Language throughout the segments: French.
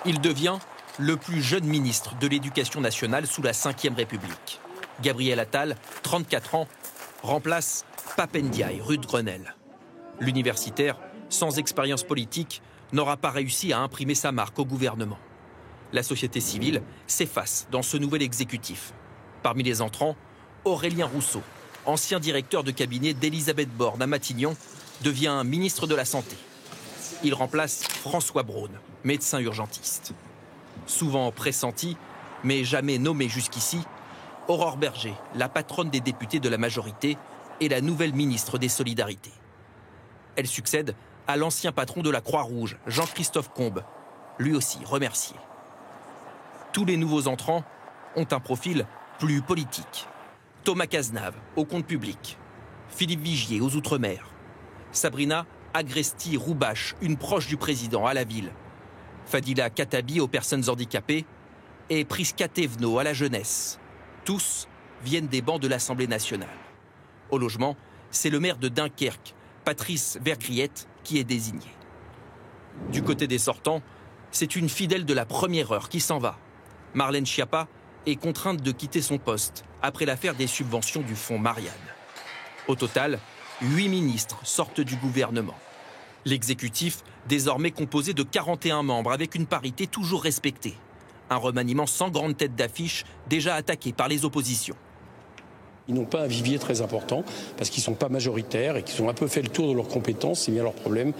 Il devient le plus jeune ministre de l'Éducation nationale sous la Ve République. Gabriel Attal, 34 ans, remplace Pape Ndiaye, rue de Grenelle. L'universitaire, sans expérience politique, n'aura pas réussi à imprimer sa marque au gouvernement. La société civile s'efface dans ce nouvel exécutif. Parmi les entrants, Aurélien Rousseau, ancien directeur de cabinet d'Elisabeth Borne à Matignon, devient ministre de la Santé. Il remplace François Braun, médecin urgentiste. Souvent pressenti, mais jamais nommé jusqu'ici, Aurore Berger, la patronne des députés de la majorité, est la nouvelle ministre des Solidarités. Elle succède à l'ancien patron de la Croix-Rouge, Jean-Christophe Combes, lui aussi remercié. Tous les nouveaux entrants ont un profil plus politique. Thomas Cazenave, au compte public. Philippe Vigier, aux Outre-mer. Sabrina Agresti-Roubache, une proche du président, à la ville. Fadila Katabi, aux personnes handicapées. Et Prisca Thévenot, à la jeunesse. Tous viennent des bancs de l'Assemblée nationale. Au logement, c'est le maire de Dunkerque, Patrice Vergriette, qui est désigné. Du côté des sortants, c'est une fidèle de la première heure qui s'en va. Marlène Schiappa est contrainte de quitter son poste après l'affaire des subventions du fonds Marianne. Au total, 8 ministres sortent du gouvernement. L'exécutif, désormais composé de 41 membres avec une parité toujours respectée. Un remaniement sans grande tête d'affiche, déjà attaqué par les oppositions. Ils n'ont pas un vivier très important parce qu'ils ne sont pas majoritaires et qu'ils ont un peu fait le tour de leurs compétences. C'est bien leur problème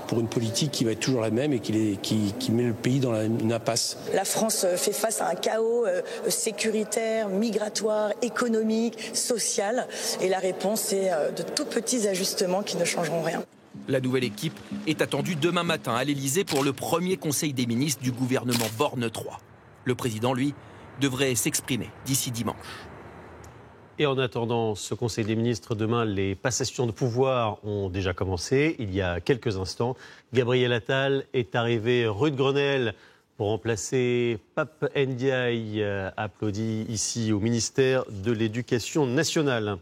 pour une politique qui va être toujours la même et qui met le pays dans une impasse. La France fait face à un chaos sécuritaire, migratoire, économique, social. Et la réponse, c'est de tout petits ajustements qui ne changeront rien. La nouvelle équipe est attendue demain matin à l'Élysée pour le premier conseil des ministres du gouvernement Borne 3. Le président, lui, devrait s'exprimer d'ici dimanche. Et en attendant ce Conseil des ministres, demain, les passations de pouvoir ont déjà commencé. Il y a quelques instants, Gabriel Attal est arrivé rue de Grenelle pour remplacer Pape Ndiaye, applaudi ici au ministère de l'Éducation nationale.